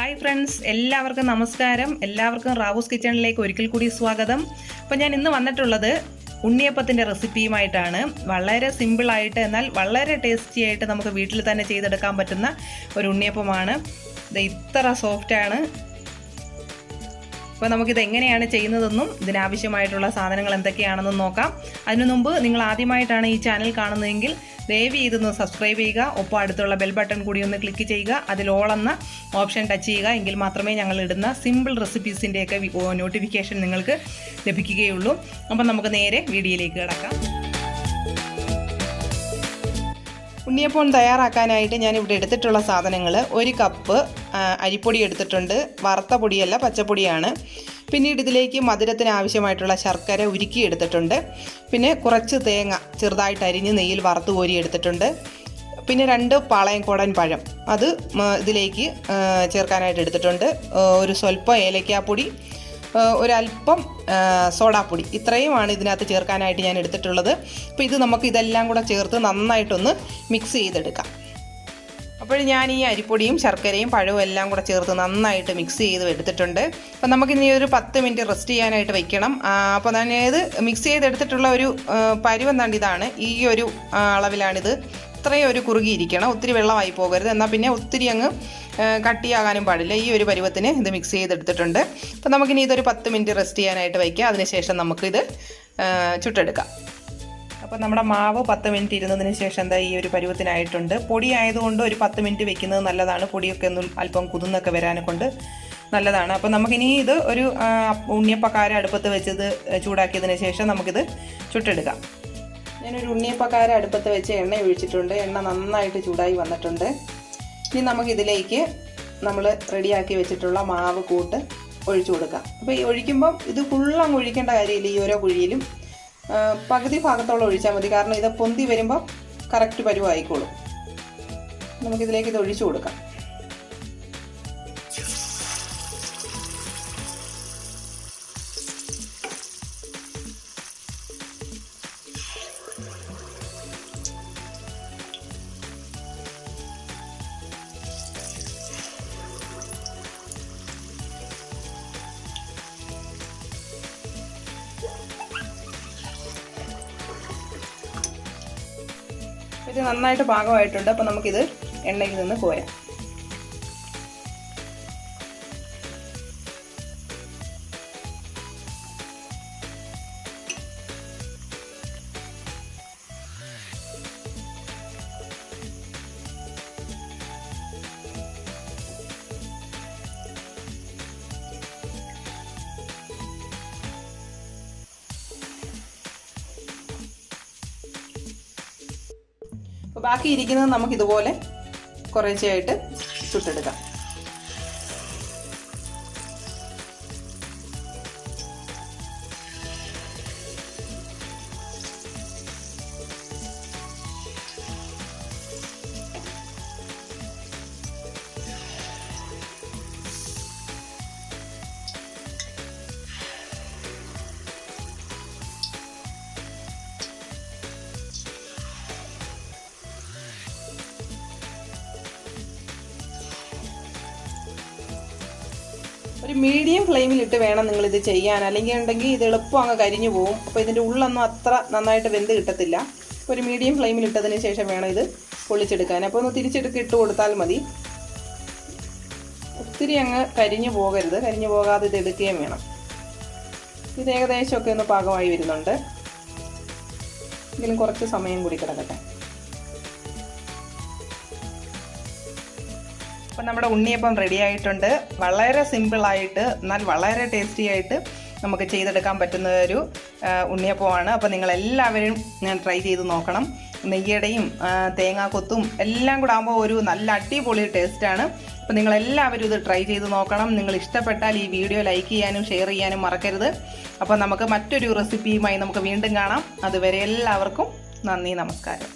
Hi friends, എല്ലാവർക്കും നമസ്കാരം. എല്ലാവർക്കും റാവുസ് കിച്ചണിലേക്ക് ഒരിക്കൽ കൂടി സ്വാഗതം. അപ്പോൾ ഞാൻ ഇന്ന് വന്നിട്ടുള്ളത് ഉണ്ണിയപ്പത്തിൻ്റെ റെസിപ്പിയുമായിട്ടാണ്. വളരെ സിമ്പിളായിട്ട് എന്നാൽ വളരെ ടേസ്റ്റി ആയിട്ട് നമുക്ക് വീട്ടിൽ തന്നെ ചെയ്തെടുക്കാൻ പറ്റുന്ന ഒരു ഉണ്ണിയപ്പമാണ്. ഇത് ഇത്ര സോഫ്റ്റാണ്. അപ്പോൾ നമുക്കിത് എങ്ങനെയാണ് ചെയ്യുന്നതെന്നും ഇതിനാവശ്യമായിട്ടുള്ള സാധനങ്ങൾ എന്തൊക്കെയാണെന്നും നോക്കാം. അതിനു മുമ്പ് നിങ്ങൾ ആദ്യമായിട്ടാണ് ഈ ചാനൽ കാണുന്നതെങ്കിൽ ദയവ് ചെയ്തൊന്ന് സബ്സ്ക്രൈബ് ചെയ്യുക. ഒപ്പം അടുത്തുള്ള ബെൽ ബട്ടൺ കൂടി ഒന്ന് ക്ലിക്ക് ചെയ്യുക. അതിൽ ഓൾ എന്ന ഓപ്ഷൻ ടച്ച് ചെയ്യുക. എങ്കിൽ മാത്രമേ ഞങ്ങൾ ഇടുന്ന സിമ്പിൾ റെസിപ്പീസിൻ്റെയൊക്കെ നോട്ടിഫിക്കേഷൻ നിങ്ങൾക്ക് ലഭിക്കുകയുള്ളൂ. അപ്പം നമുക്ക് നേരെ വീഡിയോയിലേക്ക് കിടക്കാം. ഉണ്ണിയപ്പം തയ്യാറാക്കാനായിട്ട് ഞാനിവിടെ എടുത്തിട്ടുള്ള സാധനങ്ങൾ: 1 കപ്പ് അരിപ്പൊടി എടുത്തിട്ടുണ്ട്. വറുത്ത പൊടിയല്ല, പച്ചപ്പൊടിയാണ്. പിന്നീട് ഇതിലേക്ക് മധുരത്തിന് ആവശ്യമായിട്ടുള്ള ശർക്കര ഉരുക്കി എടുത്തിട്ടുണ്ട്. പിന്നെ കുറച്ച് തേങ്ങ ചെറുതായിട്ട് അരിഞ്ഞ് നെയ്യിൽ വറുത്ത് കോരി എടുത്തിട്ടുണ്ട്. പിന്നെ 2 പാളയംകോടൻ പഴം അത് ഇതിലേക്ക് ചേർക്കാനായിട്ട് എടുത്തിട്ടുണ്ട്. ഒരു സ്വല്പം ഏലക്കാപ്പൊടി, ഒരല്പം സോഡാപ്പൊടി, ഇത്രയുമാണ് ഇതിനകത്ത് ചേർക്കാനായിട്ട് ഞാൻ എടുത്തിട്ടുള്ളത്. അപ്പോൾ ഇത് നമുക്ക് ഇതെല്ലാം കൂടെ ചേർത്ത് നന്നായിട്ടൊന്ന് മിക്സ് ചെയ്തെടുക്കാം. അപ്പോൾ ഞാൻ ഈ അരിപ്പൊടിയും ശർക്കരയും പഴവും എല്ലാം കൂടെ ചേർത്ത് നന്നായിട്ട് മിക്സ് ചെയ്ത് എടുത്തിട്ടുണ്ട്. അപ്പോൾ നമുക്കിനി ഒരു 10 മിനിറ്റ് റെസ്റ്റ് ചെയ്യാനായിട്ട് വയ്ക്കണം. അപ്പോൾ ഞാൻ ഇത് മിക്സ് ചെയ്തെടുത്തിട്ടുള്ള ഒരു പരുവം ഇതാണ്. ഈ ഒരു അളവിലാണിത്. ഇത്രയും ഒരു കുറുകിയിരിക്കണം, ഒത്തിരി വെള്ളമായി പോകരുത്, എന്നാൽ പിന്നെ ഒത്തിരി അങ്ങ് കട്ടിയാകാനും പാടില്ല. ഈ ഒരു പരുവത്തിന് ഇത് മിക്സ് ചെയ്തെടുത്തിട്ടുണ്ട്. അപ്പോൾ നമുക്കിനി ഇതൊരു 10 മിനിറ്റ് റെസ്റ്റ് ചെയ്യാനായിട്ട് വയ്ക്കാം. അതിനുശേഷം നമുക്കിത് ചുട്ടെടുക്കാം. അപ്പോൾ നമ്മുടെ മാവ് 10 മിനിറ്റ് ഇരുന്നതിന് ശേഷം എന്താ ഈ ഒരു പരുവത്തിനായിട്ടുണ്ട്. പൊടി ആയതുകൊണ്ട് ഒരു 10 മിനിറ്റ് വെക്കുന്നത് നല്ലതാണ്. പൊടിയൊക്കെ ഒന്നും അല്പം കുതിർന്നൊക്കെ വരാനെ കൊണ്ട് നല്ലതാണ്. അപ്പോൾ നമുക്കിനി ഇത് ഒരു ഉണ്ണിയപ്പക്കാര അടുപ്പത്ത് വെച്ചത് ചൂടാക്കിയതിന് ശേഷം നമുക്കിത് ചുട്ടെടുക്കാം. ഞാനൊരു ഉണ്ണിയപ്പക്കാര അടുപ്പത്ത് വെച്ച് എണ്ണ ഒഴിച്ചിട്ടുണ്ട്. എണ്ണ നന്നായിട്ട് ചൂടായി വന്നിട്ടുണ്ട്. ഇനി നമുക്കിതിലേക്ക് നമ്മൾ റെഡിയാക്കി വെച്ചിട്ടുള്ള മാവ് കൂട്ട് ഒഴിച്ചു കൊടുക്കാം. അപ്പോൾ ഈ ഒഴിക്കുമ്പം ഇത് ഫുള്ളങ്ങ് ഒഴിക്കേണ്ട കാര്യമില്ല. ഈ ഓരോ കുഴിയിലും പകുതി ഭാഗത്തോളം ഒഴിച്ചാൽ മതി. കാരണം ഇത് പൊന്തി വരുമ്പോൾ കറക്റ്റ് പരുവായിക്കോളും. നമുക്കിതിലേക്ക് ഇത് ഒഴിച്ചു കൊടുക്കാം. ഇത് നന്നായിട്ട് പാകമായിട്ടുണ്ട്. അപ്പോൾ നമുക്കിത് എണ്ണയിൽ നിന്ന് കോരാം. അപ്പോൾ ബാക്കി ഇരിക്കുന്നത് നമുക്കിതുപോലെ കുറേശ്ശെയായിട്ട് ചുട്ടെടുക്കാം. ഒരു മീഡിയം ഫ്ലെയിമിലിട്ട് വേണം നിങ്ങളിത് ചെയ്യാൻ, അല്ലെങ്കിൽ ഇത് എളുപ്പം അങ്ങ് കരിഞ്ഞു പോകും. അപ്പോൾ ഇതിൻ്റെ ഉള്ളൊന്നും അത്ര നന്നായിട്ട് വെന്ത് കിട്ടത്തില്ല. ഒരു മീഡിയം ഫ്ലെയിമിലിട്ടതിന് ശേഷം വേണം ഇത് പൊള്ളിച്ചെടുക്കാൻ. അപ്പോൾ ഒന്ന് ഇട്ട് കൊടുത്താൽ മതി. ഒത്തിരി അങ്ങ് കരിഞ്ഞു പോകരുത്. കരിഞ്ഞു പോകാതെ ഇത് എടുക്കുകയും വേണം. ഇത് ഏകദേശമൊക്കെ ഒന്ന് പാകമായി വരുന്നുണ്ട്. എങ്കിലും കുറച്ച് സമയം കൂടി കിടക്കട്ടെ. അപ്പം നമ്മുടെ ഉണ്ണിയപ്പം റെഡി ആയിട്ടുണ്ട്. വളരെ സിമ്പിളായിട്ട് എന്നാൽ വളരെ ടേസ്റ്റി ആയിട്ട് നമുക്ക് ചെയ്തെടുക്കാൻ പറ്റുന്ന ഒരു ഉണ്ണിയപ്പമാണ്. അപ്പോൾ നിങ്ങളെല്ലാവരും ട്രൈ ചെയ്ത് നോക്കണം. നെയ്യടയും തേങ്ങാക്കൊത്തും എല്ലാം കൂടെ ആകുമ്പോൾ ഒരു നല്ല അടിപൊളി ടേസ്റ്റാണ്. അപ്പോൾ നിങ്ങളെല്ലാവരും ഇത് ട്രൈ ചെയ്ത് നോക്കണം. നിങ്ങൾ ഇഷ്ടപ്പെട്ടാൽ ഈ വീഡിയോ ലൈക്ക് ചെയ്യാനും ഷെയർ ചെയ്യാനും മറക്കരുത്. അപ്പോൾ നമുക്ക് മറ്റൊരു റെസിപ്പിയുമായി നമുക്ക് വീണ്ടും കാണാം. അതുവരെ എല്ലാവർക്കും നന്ദി, നമസ്കാരം.